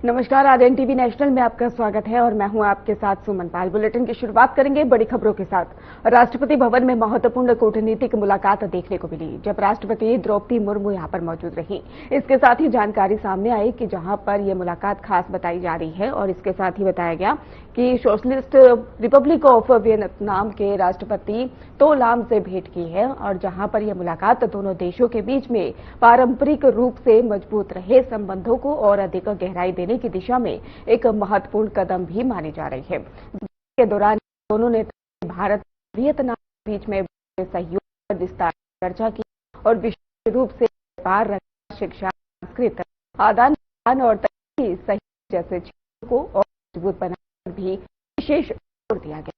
नमस्कार, RN TV national में आपका स्वागत है और मैं हूं आपके साथ सुमन पाल। बुलेटिन की शुरुआत करेंगे बड़ी खबरों के साथ। राष्ट्रपति भवन में महत्वपूर्ण कूटनीतिक मुलाकात देखने को मिली, जब राष्ट्रपति द्रौपदी मुर्मू यहां पर मौजूद रही। इसके साथ ही जानकारी सामने आई कि जहां पर यह मुलाकात खास बताई जा रही है और इसके साथ ही बताया गया कि सोशलिस्ट रिपब्लिक ऑफ वियतनाम के राष्ट्रपति तो लाम से भेंट की है और जहां पर यह मुलाकात दोनों देशों के बीच में पारंपरिक रूप से मजबूत रहे संबंधों को और अधिक गहराई देने की दिशा में एक महत्वपूर्ण कदम भी मानी जा रही है। के दौरान दोनों नेताओं ने भारत और वियतनाम के बीच में सहयोग पर विस्तार चर्चा की और विशेष रूप से व्यापार, रक्षा, शिक्षा, संस्कृत आदान प्रदान और तकनीकी सहयोग जैसे क्षेत्रों को और मजबूत बनाने पर भी विशेष जोर दिया गया।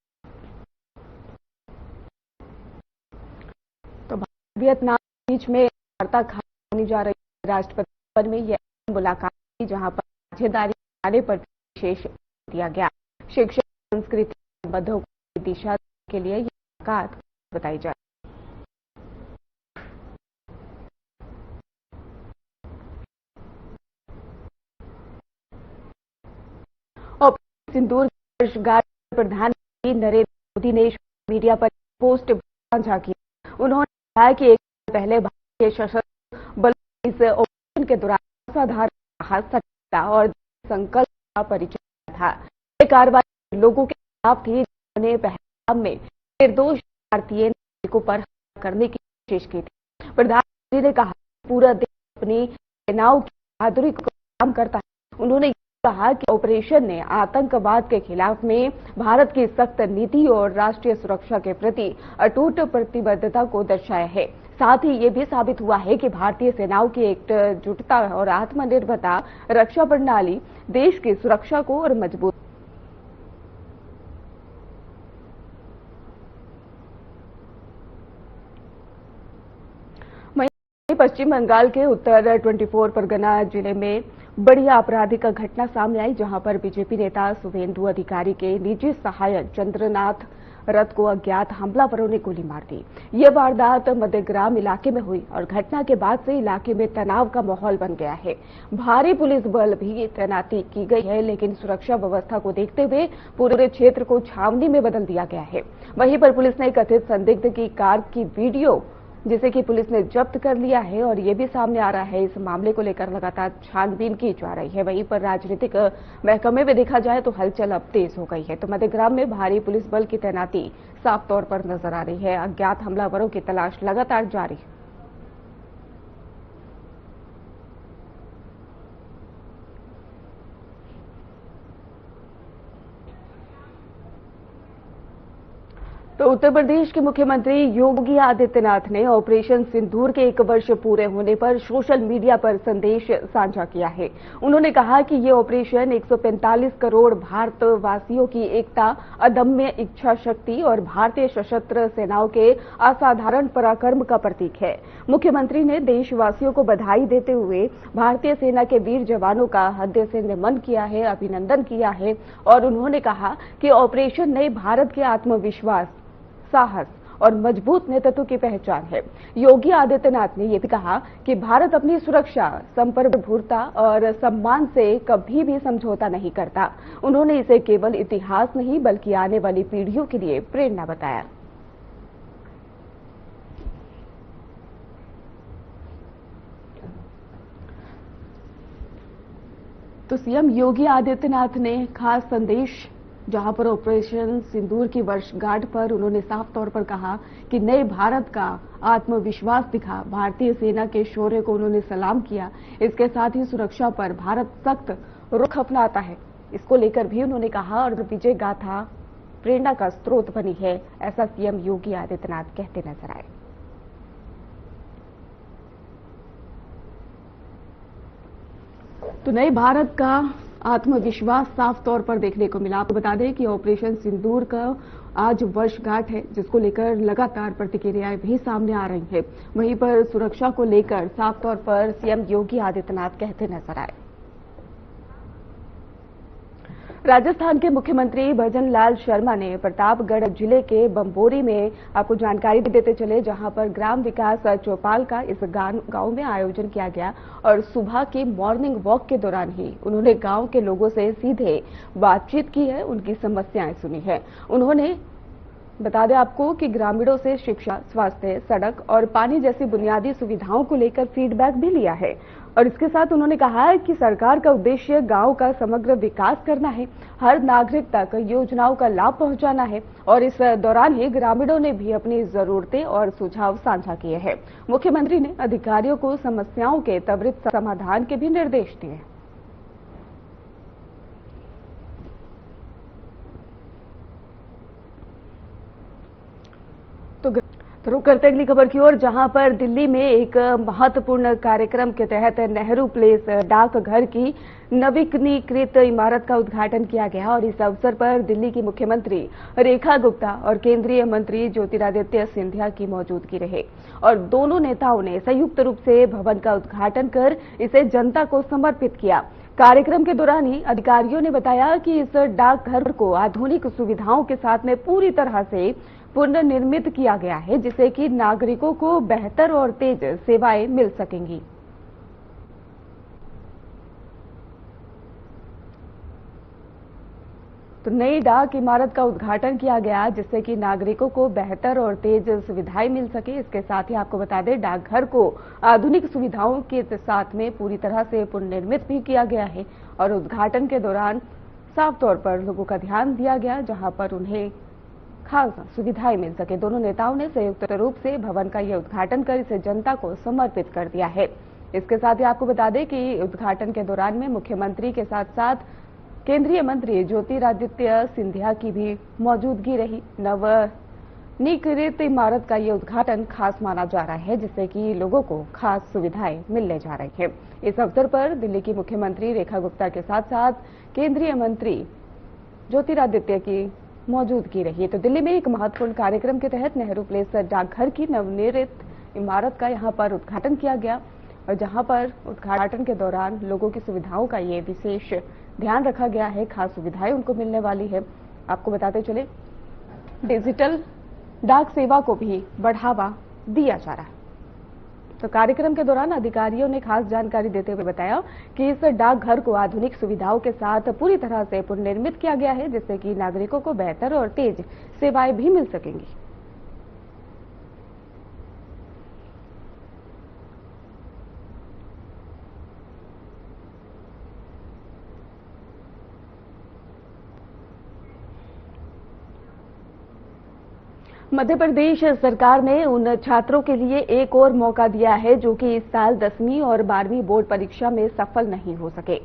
तो वियतनाम के बीच में वार्ता खास होने जा रही है। राष्ट्रपति भवन में यह मुलाकात थी जहां पर साझेदारी बढ़ाने पर विशेष जोर दिया गया। शिक्षा, संस्कृति संबंधों की दिशा के लिए यह मुलाकात बताई जा रही है। ऑपरेशन सिंदूर की वर्षगांठ पर प्रधानमंत्री नरेंद्र मोदी ने सोशल मीडिया पर पोस्ट साझा किया। उन्होंने कहा कि एक साल पहले भारतीय सशस्त्र बलों इस ऑपरेशन के दौरान असाधारण साहस, सटीकता और संकल्प का परिचय था। ये कार्रवाई लोगों के खिलाफ थी जिन्होंने पहलगाम में निर्दोष भारतीय नागरिकों पर हमला करने की कोशिश की थी। प्रधानमंत्री ने कहा कि पूरा देश अपनी सेनाओं की बहादुरी को सलाम करता है। उन्होंने कहा कि ऑपरेशन ने आतंकवाद के खिलाफ में भारत की सख्त नीति और राष्ट्रीय सुरक्षा के प्रति अटूट प्रतिबद्धता को दर्शाया है। साथ ही ये भी साबित हुआ है कि भारतीय सेनाओं की एकजुटता और आत्मनिर्भरता रक्षा प्रणाली देश की सुरक्षा को और मजबूत। पश्चिम बंगाल के उत्तर 24 परगना जिले में बड़ी आपराधिक घटना सामने आई, जहां पर बीजेपी नेता शुभेंदु अधिकारी के निजी सहायक चंद्रनाथ रथ को अज्ञात हमलावरों ने गोली मार दी। यह वारदात मध्यग्राम इलाके में हुई और घटना के बाद से इलाके में तनाव का माहौल बन गया है। भारी पुलिस बल भी तैनाती की गई है, लेकिन सुरक्षा व्यवस्था को देखते हुए पूरे क्षेत्र को छावनी में बदल दिया गया है। वहीं पर पुलिस ने कथित संदिग्ध की कार की वीडियो जिसे कि पुलिस ने जब्त कर लिया है और ये भी सामने आ रहा है। इस मामले को लेकर लगातार छानबीन की जा रही है। वहीं पर राजनीतिक महकमे में देखा जाए तो हलचल अब तेज हो गई है। तो मध्यग्राम में भारी पुलिस बल की तैनाती साफ तौर पर नजर आ रही है। अज्ञात हमलावरों की तलाश लगातार जारी है। तो उत्तर प्रदेश के मुख्यमंत्री योगी आदित्यनाथ ने ऑपरेशन सिंदूर के 1 वर्ष पूरे होने पर सोशल मीडिया पर संदेश साझा किया है। उन्होंने कहा कि ये ऑपरेशन 145 करोड़ भारतवासियों की एकता, अदम्य इच्छा शक्ति और भारतीय सशस्त्र सेनाओं के असाधारण पराक्रम का प्रतीक है। मुख्यमंत्री ने देशवासियों को बधाई देते हुए भारतीय सेना के वीर जवानों का हृदय से नमन किया है, अभिनंदन किया है और उन्होंने कहा कि ऑपरेशन ने भारत के आत्मविश्वास, साहस और मजबूत नेतृत्व की पहचान है। योगी आदित्यनाथ ने यह भी कहा कि भारत अपनी सुरक्षा, संप्रभुता और सम्मान से कभी भी समझौता नहीं करता। उन्होंने इसे केवल इतिहास नहीं बल्कि आने वाली पीढ़ियों के लिए प्रेरणा बताया। तो सीएम योगी आदित्यनाथ ने खास संदेश, जहां पर ऑपरेशन सिंदूर की वर्षगांठ पर उन्होंने साफ तौर पर कहा कि नए भारत का आत्मविश्वास दिखा। भारतीय सेना के शौर्य को उन्होंने सलाम किया। इसके साथ ही सुरक्षा पर भारत सख्त रुख अपनाता है, इसको लेकर भी उन्होंने कहा और विजय गाथा प्रेरणा का स्रोत बनी है, ऐसा सीएम योगी आदित्यनाथ कहते नजर आए। तो नए भारत का आत्मविश्वास साफ तौर पर देखने को मिला। आपको बता दें कि ऑपरेशन सिंदूर का आज वर्षगांठ है, जिसको लेकर लगातार प्रतिक्रियाएं भी सामने आ रही हैं। वहीं पर सुरक्षा को लेकर साफ तौर पर सीएम योगी आदित्यनाथ कहते नजर आए। राजस्थान के मुख्यमंत्री भजन लाल शर्मा ने प्रतापगढ़ जिले के बम्बोरी में आपको जानकारी देते चले, जहां पर ग्राम विकास चौपाल का इस गांव में आयोजन किया गया और सुबह की मॉर्निंग वॉक के दौरान ही उन्होंने गांव के लोगों से सीधे बातचीत की है, उनकी समस्याएं सुनी है। उन्होंने बता दें आपको कि ग्रामीणों से शिक्षा, स्वास्थ्य, सड़क और पानी जैसी बुनियादी सुविधाओं को लेकर फीडबैक भी लिया है और इसके साथ उन्होंने कहा है कि सरकार का उद्देश्य गांव का समग्र विकास करना है, हर नागरिक तक योजनाओं का लाभ पहुंचाना है और इस दौरान ही ग्रामीणों ने भी अपनी जरूरतें और सुझाव साझा किए हैं। मुख्यमंत्री ने अधिकारियों को समस्याओं के त्वरित समाधान के भी निर्देश दिए। तो रुक करते अगली खबर की ओर, जहां पर दिल्ली में एक महत्वपूर्ण कार्यक्रम के तहत नेहरू प्लेस डाकघर की नवीनीकृत इमारत का उद्घाटन किया गया और इस अवसर पर दिल्ली की मुख्यमंत्री रेखा गुप्ता और केंद्रीय मंत्री ज्योतिरादित्य सिंधिया की मौजूदगी रहे और दोनों नेताओं ने संयुक्त रूप से भवन का उद्घाटन कर इसे जनता को समर्पित किया। कार्यक्रम के दौरान ही अधिकारियों ने बताया कि इस डाकघर को आधुनिक सुविधाओं के साथ में पूरी तरह से पुनर्निर्मित किया गया है, जिससे कि नागरिकों को बेहतर और तेज सेवाएं मिल सकेंगी। तो नई डाक इमारत का उद्घाटन किया गया, जिससे कि नागरिकों को बेहतर और तेज सुविधाएं मिल सके। इसके साथ ही आपको बता दें, डाकघर को आधुनिक सुविधाओं के साथ में पूरी तरह से पुनर्निर्मित भी किया गया है और उद्घाटन के दौरान साफ तौर पर लोगों का ध्यान दिया गया, जहां पर उन्हें खास सुविधाएं मिल सके। दोनों नेताओं ने संयुक्त रूप से भवन का यह उद्घाटन कर इसे जनता को समर्पित कर दिया है। इसके साथ ही आपको बता दें कि उद्घाटन के दौरान में मुख्यमंत्री के साथ साथ केंद्रीय मंत्री ज्योतिरादित्य सिंधिया की भी मौजूदगी रही। नवनीकृत इमारत का यह उद्घाटन खास माना जा रहा है, जिससे कि लोगों को खास सुविधाएं मिलने जा रही है। इस अवसर पर दिल्ली की मुख्यमंत्री रेखा गुप्ता के साथ साथ केंद्रीय मंत्री ज्योतिरादित्य की मौजूदगी रही। तो दिल्ली में एक महत्वपूर्ण कार्यक्रम के तहत नेहरू प्लेस डाकघर की नवनिर्मित इमारत का यहां पर उद्घाटन किया गया और जहां पर उद्घाटन के दौरान लोगों की सुविधाओं का ये विशेष ध्यान रखा गया है, खास सुविधाएं उनको मिलने वाली है। आपको बताते चले, डिजिटल डाक सेवा को भी बढ़ावा दिया जा रहा है। तो कार्यक्रम के दौरान अधिकारियों ने खास जानकारी देते हुए बताया कि इस डाकघर को आधुनिक सुविधाओं के साथ पूरी तरह से पुनर्निर्मित किया गया है, जिससे कि नागरिकों को बेहतर और तेज सेवाएं भी मिल सकेंगी। मध्य प्रदेश सरकार ने उन छात्रों के लिए एक और मौका दिया है जो कि इस साल 10वीं और 12वीं बोर्ड परीक्षा में सफल नहीं हो सके।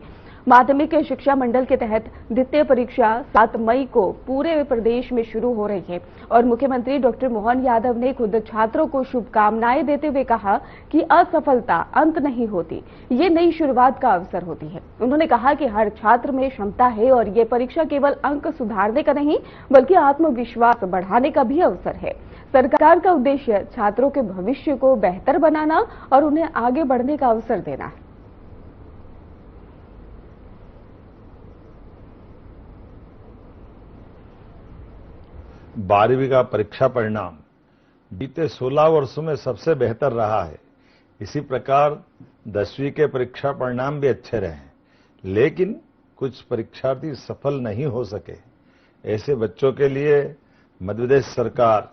माध्यमिक शिक्षा मंडल के तहत द्वितीय परीक्षा 7 मई को पूरे प्रदेश में शुरू हो रही है और मुख्यमंत्री डॉक्टर मोहन यादव ने खुद छात्रों को शुभकामनाएं देते हुए कहा कि असफलता अंत नहीं होती, ये नई शुरुआत का अवसर होती है। उन्होंने कहा कि हर छात्र में क्षमता है और ये परीक्षा केवल अंक सुधारने का नहीं बल्कि आत्मविश्वास बढ़ाने का भी अवसर है। सरकार का उद्देश्य छात्रों के भविष्य को बेहतर बनाना और उन्हें आगे बढ़ने का अवसर देना है। बारहवीं का परीक्षा परिणाम बीते 16 वर्षों में सबसे बेहतर रहा है। इसी प्रकार 10वीं के परीक्षा परिणाम भी अच्छे रहे, लेकिन कुछ परीक्षार्थी सफल नहीं हो सके। ऐसे बच्चों के लिए मध्य प्रदेश सरकार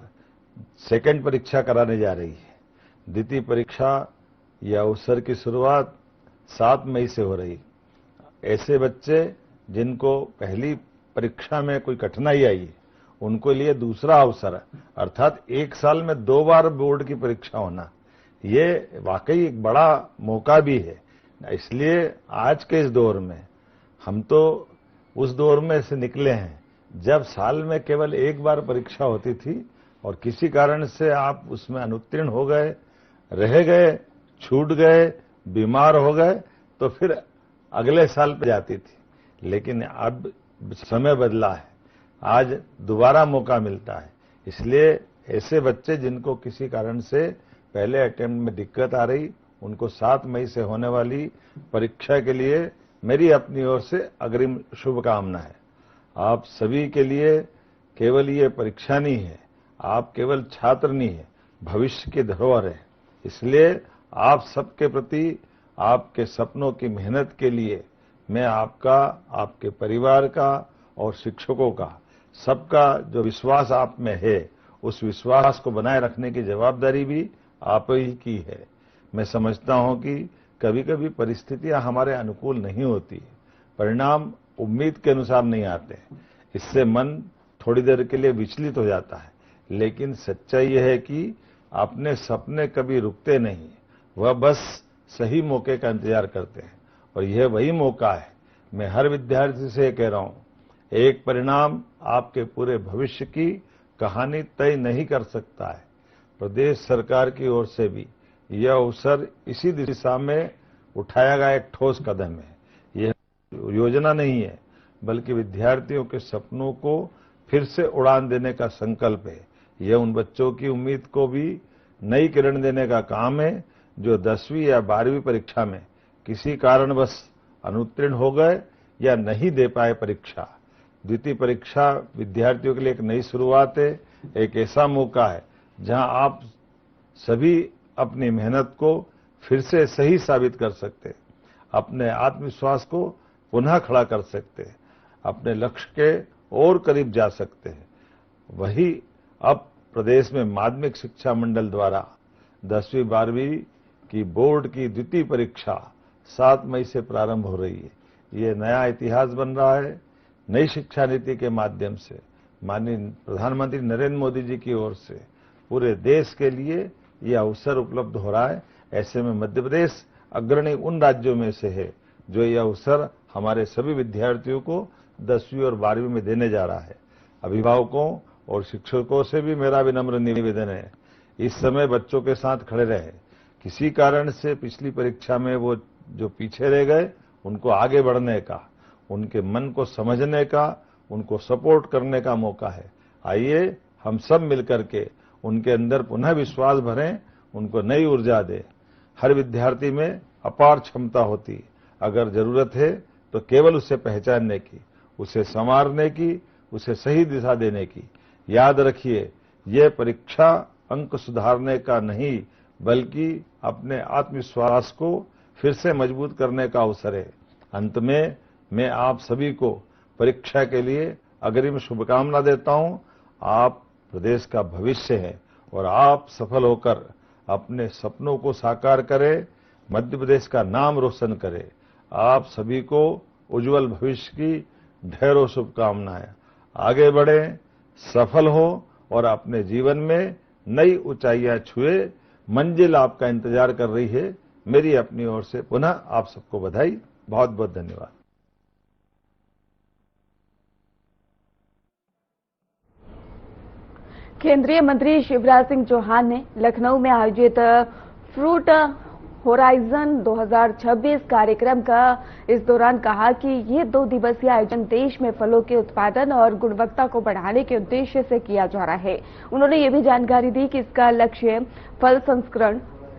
सेकंड परीक्षा कराने जा रही है। द्वितीय परीक्षा या अवसर की शुरुआत 7 मई से हो रही। ऐसे बच्चे जिनको पहली परीक्षा में कोई कठिनाई आई, उनको लिए दूसरा अवसर, अर्थात एक साल में 2 बार बोर्ड की परीक्षा होना, ये वाकई एक बड़ा मौका भी है। इसलिए आज के इस दौर में हम तो उस दौर में से निकले हैं जब साल में केवल एक बार परीक्षा होती थी और किसी कारण से आप उसमें अनुत्तीर्ण हो गए, रह गए, छूट गए, बीमार हो गए तो फिर अगले साल पे जाती थी। लेकिन अब समय बदला है, आज दोबारा मौका मिलता है। इसलिए ऐसे बच्चे जिनको किसी कारण से पहले अटेम्प्ट में दिक्कत आ रही, उनको 7 मई से होने वाली परीक्षा के लिए मेरी अपनी ओर से अग्रिम शुभकामना है। आप सभी के लिए केवल ये परीक्षा नहीं है, आप केवल छात्र नहीं है, भविष्य की धरोहर है। इसलिए आप सबके प्रति आपके सपनों की मेहनत के लिए मैं आपका, आपके परिवार का और शिक्षकों का, सबका जो विश्वास आप में है, उस विश्वास को बनाए रखने की जवाबदारी भी आप ही की है। मैं समझता हूं कि कभी कभी परिस्थितियां हमारे अनुकूल नहीं होती, परिणाम उम्मीद के अनुसार नहीं आते, इससे मन थोड़ी देर के लिए विचलित हो जाता है। लेकिन सच्चाई यह है कि अपने सपने कभी रुकते नहीं, वह बस सही मौके का इंतजार करते हैं, और यह वही मौका है। मैं हर विद्यार्थी से कह रहा हूं, एक परिणाम आपके पूरे भविष्य की कहानी तय नहीं कर सकता है। प्रदेश सरकार की ओर से भी यह अवसर इसी दिशा में उठाया गया एक ठोस कदम है। यह योजना नहीं है, बल्कि विद्यार्थियों के सपनों को फिर से उड़ान देने का संकल्प है। यह उन बच्चों की उम्मीद को भी नई किरण देने का काम है जो 10वीं या 12वीं परीक्षा में किसी कारणवश अनुत्तीर्ण हो गए या नहीं दे पाए परीक्षा। द्वितीय परीक्षा विद्यार्थियों के लिए एक नई शुरुआत है, एक ऐसा मौका है जहां आप सभी अपनी मेहनत को फिर से सही साबित कर सकते हैं, अपने आत्मविश्वास को पुनः खड़ा कर सकते हैं, अपने लक्ष्य के और करीब जा सकते हैं। वही अब प्रदेश में माध्यमिक शिक्षा मंडल द्वारा 10वीं 12वीं की बोर्ड की द्वितीय परीक्षा 7 मई से प्रारंभ हो रही है। ये नया इतिहास बन रहा है। नई शिक्षा नीति के माध्यम से माननीय प्रधानमंत्री नरेंद्र मोदी जी की ओर से पूरे देश के लिए यह अवसर उपलब्ध हो रहा है। ऐसे में मध्य प्रदेश अग्रणी उन राज्यों में से है जो यह अवसर हमारे सभी विद्यार्थियों को 10वीं और 12वीं में देने जा रहा है। अभिभावकों और शिक्षकों से भी मेरा विनम्र निवेदन है, इस समय बच्चों के साथ खड़े रहे। किसी कारण से पिछली परीक्षा में वो जो पीछे रह गए, उनको आगे बढ़ने का, उनके मन को समझने का, उनको सपोर्ट करने का मौका है। आइए हम सब मिलकर के उनके अंदर पुनः विश्वास भरें, उनको नई ऊर्जा दें। हर विद्यार्थी में अपार क्षमता होती, अगर जरूरत है तो केवल उसे पहचानने की, उसे संवारने की, उसे सही दिशा देने की। याद रखिए, यह परीक्षा अंक सुधारने का नहीं, बल्कि अपने आत्मविश्वास को फिर से मजबूत करने का अवसर है। अंत में मैं आप सभी को परीक्षा के लिए अग्रिम शुभकामना देता हूं। आप प्रदेश का भविष्य हैं और आप सफल होकर अपने सपनों को साकार करें, मध्य प्रदेश का नाम रोशन करें। आप सभी को उज्जवल भविष्य की ढेरों शुभकामनाएं। आगे बढ़ें, सफल हो और अपने जीवन में नई ऊंचाइयां छुए। मंजिल आपका इंतजार कर रही है। मेरी अपनी ओर से पुनः आप सबको बधाई। बहुत बहुत धन्यवाद। केंद्रीय मंत्री शिवराज सिंह चौहान ने लखनऊ में आयोजित फ्रूट होराइजन 2026 कार्यक्रम का इस दौरान कहा कि ये 2 दिवसीय आयोजन देश में फलों के उत्पादन और गुणवत्ता को बढ़ाने के उद्देश्य से किया जा रहा है। उन्होंने ये भी जानकारी दी कि इसका लक्ष्य फल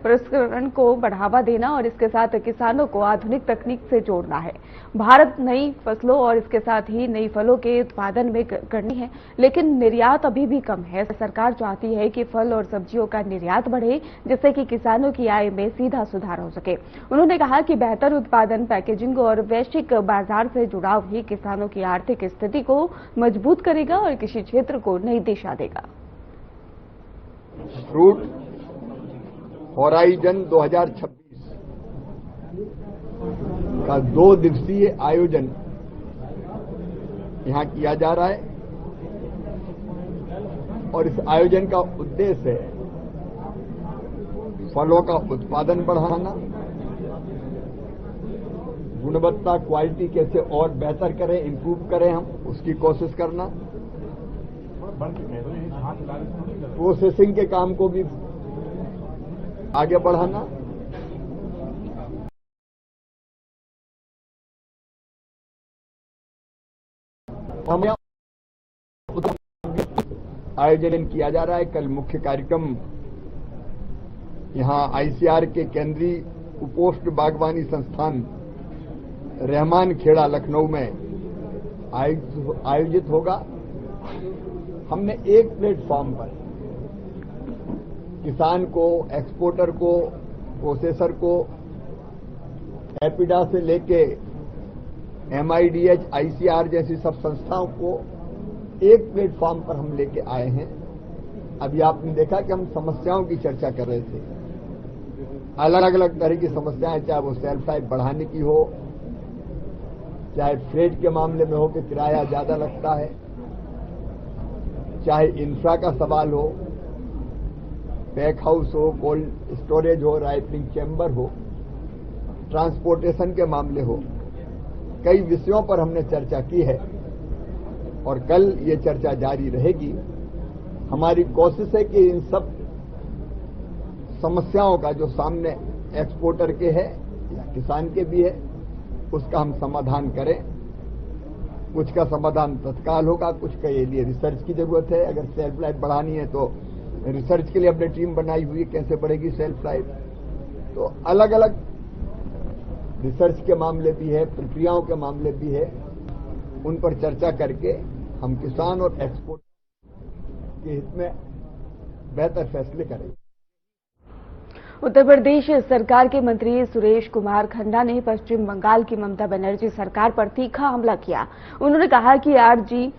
प्रसंस्करण को बढ़ावा देना और इसके साथ किसानों को आधुनिक तकनीक से जोड़ना है। भारत नई फसलों और इसके साथ ही नई फलों के उत्पादन में करनी है, लेकिन निर्यात अभी भी कम है। सरकार चाहती है कि फल और सब्जियों का निर्यात बढ़े, जिससे कि किसानों की आय में सीधा सुधार हो सके। उन्होंने कहा कि बेहतर उत्पादन, पैकेजिंग और वैश्विक बाजार से जुड़ाव ही किसानों की आर्थिक स्थिति को मजबूत करेगा और कृषि क्षेत्र को नई दिशा देगा। फ्रूट होराइजन 2026 का 2 दिवसीय आयोजन यहां किया जा रहा है और इस आयोजन का उद्देश्य है फलों का उत्पादन बढ़ाना, गुणवत्ता क्वालिटी कैसे और बेहतर करें, इंप्रूव करें, हम उसकी कोशिश करना, प्रोसेसिंग के काम को भी आगे बढ़ाना, आयोजन किया जा रहा है। कल मुख्य कार्यक्रम यहां आईसीआर के केंद्रीय उपोष्ण बागवानी संस्थान रहमान खेड़ा लखनऊ में आयोजित होगा। हमने एक प्लेटफॉर्म पर किसान को, एक्सपोर्टर को, प्रोसेसर को, एपिडा से लेके MIDH, ICR जैसी सब संस्थाओं को एक प्लेटफॉर्म पर हम लेके आए हैं। अभी आपने देखा कि हम समस्याओं की चर्चा कर रहे थे, अलग अलग तरह की समस्याएं, चाहे वो सेल्फ लाइफ बढ़ाने की हो, चाहे फ्रेट के मामले में हो कि किराया ज्यादा लगता है, चाहे इंफ्रा का सवाल हो, पैक हाउस हो, कोल्ड स्टोरेज हो, राइपनिंग चैम्बर हो, ट्रांसपोर्टेशन के मामले हो, कई विषयों पर हमने चर्चा की है और कल ये चर्चा जारी रहेगी। हमारी कोशिश है कि इन सब समस्याओं का जो सामने एक्सपोर्टर के है या किसान के भी है, उसका हम समाधान करें। कुछ का समाधान तत्काल होगा, कुछ के लिए रिसर्च की जरूरत है। अगर सेल्फ लाइफ बढ़ानी है तो रिसर्च के लिए हमने टीम बनाई हुई है, कैसे बढ़ेगी सेल्फ लाइफ। तो अलग अलग रिसर्च के मामले भी है, प्रक्रियाओं के मामले भी है, उन पर चर्चा करके हम किसान और एक्सपोर्ट के हित में बेहतर फैसले करेंगे। उत्तर प्रदेश सरकार के मंत्री सुरेश कुमार खन्ना ने पश्चिम बंगाल की ममता बनर्जी सरकार पर तीखा हमला किया। उन्होंने कहा कि RG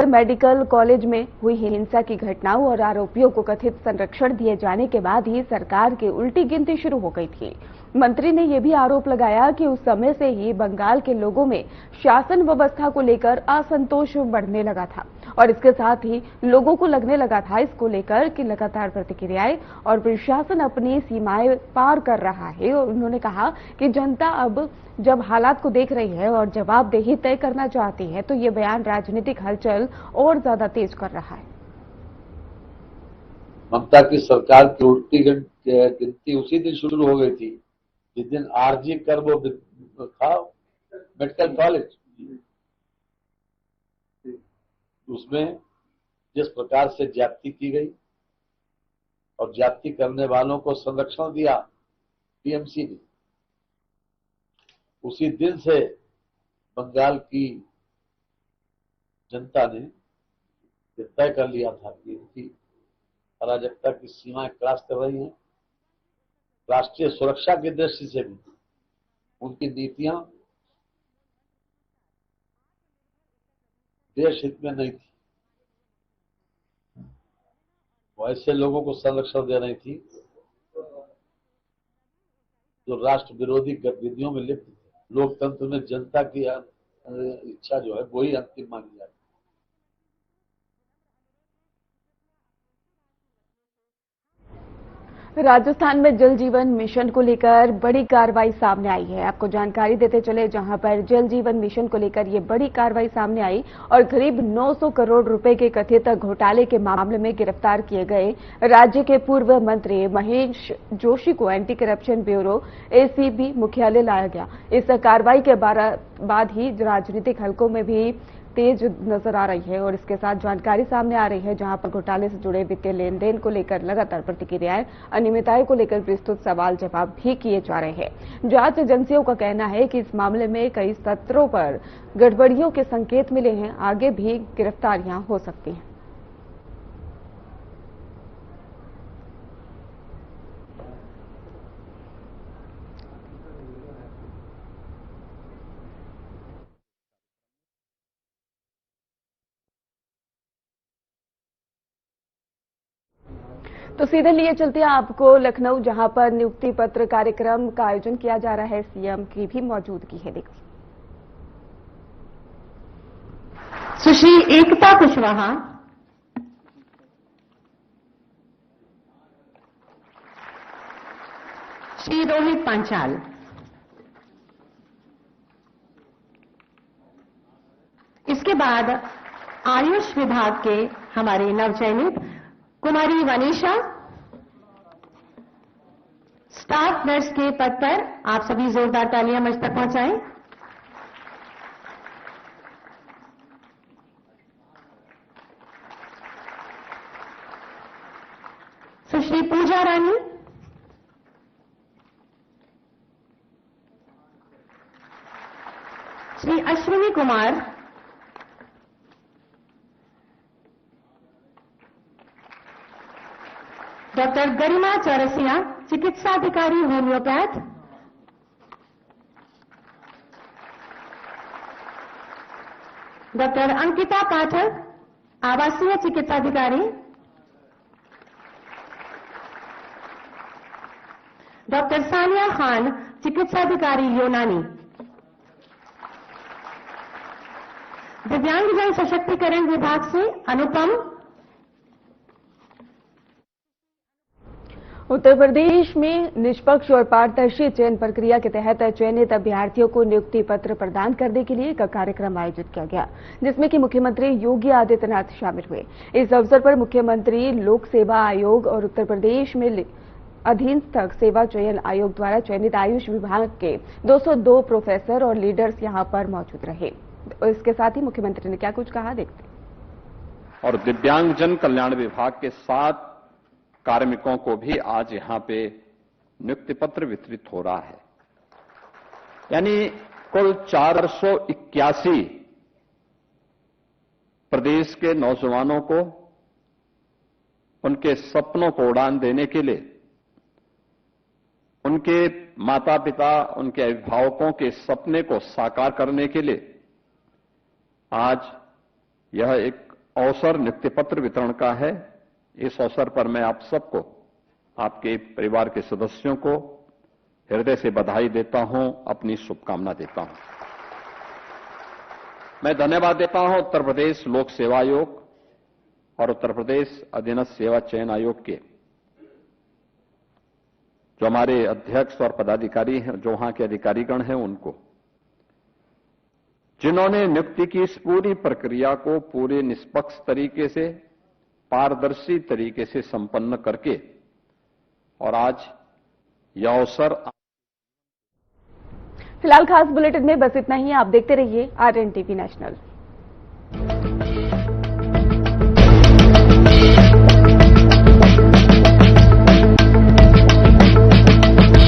मेडिकल कॉलेज में हुई हिंसा की घटनाओं और आरोपियों को कथित संरक्षण दिए जाने के बाद ही सरकार की उल्टी गिनती शुरू हो गई थी। मंत्री ने यह भी आरोप लगाया कि उस समय से ही बंगाल के लोगों में शासन व्यवस्था को लेकर असंतोष बढ़ने लगा था और इसके साथ ही लोगों को लगने लगा था इसको लेकर कि लगातार प्रतिक्रियाएं और प्रशासन अपनी सीमाएं पार कर रहा है। और उन्होंने कहा कि जनता अब जब हालात को देख रही है और जवाबदेही तय करना चाहती है तो ये बयान राजनीतिक हलचल और ज्यादा तेज कर रहा है। ममता की सरकार की उल्टी गिनती उसी दिन शुरू हो गई थी जिस दिन RG कर वो था मेडिकल कॉलेज। उसमें जिस प्रकार से ज्यादती की गई और ज्यादती करने वालों को संरक्षण दिया TMC ने, उसी दिन से बंगाल की जनता ने तय कर लिया था कि इनकी अराजकता की सीमाएं क्रॉस कर रही हैं। राष्ट्रीय सुरक्षा की दृष्टि से भी उनकी नीतियां देश हित में नहीं थी, वो ऐसे लोगों को संरक्षण दे रही थी जो राष्ट्र विरोधी गतिविधियों में लिप्त थे। लोकतंत्र में जनता की इच्छा जो है वही अंतिम मानी जाती है। राजस्थान में जल जीवन मिशन को लेकर बड़ी कार्रवाई सामने आई है। आपको जानकारी देते चले, जहां पर जल जीवन मिशन को लेकर ये बड़ी कार्रवाई सामने आई और करीब 900 करोड़ रुपए के कथित घोटाले के मामले में गिरफ्तार किए गए राज्य के पूर्व मंत्री महेश जोशी को एंटी करप्शन ब्यूरो ACB मुख्यालय लाया गया। इस कार्रवाई के बाद ही राजनीतिक हलकों में भी तेज नजर आ रही है और इसके साथ जानकारी सामने आ रही है, जहां पर घोटाले से जुड़े वित्तीय लेन देन को लेकर लगातार प्रतिक्रियाएं, अनियमितताओं को लेकर विस्तृत सवाल जवाब भी किए जा रहे हैं। जांच एजेंसियों का कहना है कि इस मामले में कई स्तरों पर गड़बड़ियों के संकेत मिले हैं, आगे भी गिरफ्तारियां हो सकती हैं। तो सीधे लिए चलते हैं आपको लखनऊ, जहां पर नियुक्ति पत्र कार्यक्रम का आयोजन किया जा रहा है। CM की भी मौजूदगी है। देखिए, सुश्री एकता कुशवाहा, श्री रोहित पांचाल, इसके बाद आयुष विभाग के हमारे नवचयनित कुमारी वनीशा, स्टाफ नर्स के पद पर आप सभी जोरदार तालियां मंच तक पहुंचाएं। सुश्री पूजा रानी, श्री अश्विनी कुमार, डॉक्टर गरिमा चौरसिया, चिकित्साधिकारी होम्योपैथ। डॉक्टर अंकिता पाठक, आवासीय चिकित्साधिकारी। डॉक्टर सानिया खान, चिकित्साधिकारी यूनानी। दिव्यांगजन सशक्तिकरण विभाग से अनुपम। उत्तर प्रदेश में निष्पक्ष और पारदर्शी चयन प्रक्रिया के तहत चयनित अभ्यर्थियों को नियुक्ति पत्र प्रदान करने के लिए एक कार्यक्रम आयोजित किया गया, जिसमें कि मुख्यमंत्री योगी आदित्यनाथ शामिल हुए। इस अवसर पर मुख्यमंत्री लोक सेवा आयोग और उत्तर प्रदेश में अधीनस्थ सेवा चयन आयोग द्वारा चयनित आयुष विभाग के 202 प्रोफेसर और लीडर्स यहां पर मौजूद रहे। इसके साथ ही मुख्यमंत्री ने क्या कुछ कहा, देखते हैं। और दिव्यांगजन कल्याण विभाग के 7 कार्मिकों को भी आज यहां पे नियुक्ति पत्र वितरित हो रहा है। यानी कुल 481 प्रदेश के नौजवानों को उनके सपनों को उड़ान देने के लिए, उनके माता पिता, उनके अभिभावकों के सपने को साकार करने के लिए आज यह एक अवसर नियुक्ति पत्र वितरण का है। इस अवसर पर मैं आप सबको, आपके परिवार के सदस्यों को हृदय से बधाई देता हूं, अपनी शुभकामना देता हूं। मैं धन्यवाद देता हूं उत्तर प्रदेश लोक सेवा आयोग और उत्तर प्रदेश अधीनस्थ सेवा चयन आयोग के जो हमारे अध्यक्ष और पदाधिकारी हैं, जो वहां के अधिकारीगण हैं, उनको, जिन्होंने नियुक्ति की इस पूरी प्रक्रिया को पूरे निष्पक्ष तरीके से, पारदर्शी तरीके से संपन्न करके और आज यह अवसर। फिलहाल खास बुलेटिन में बस इतना ही। आप देखते रहिए RNTV नेशनल।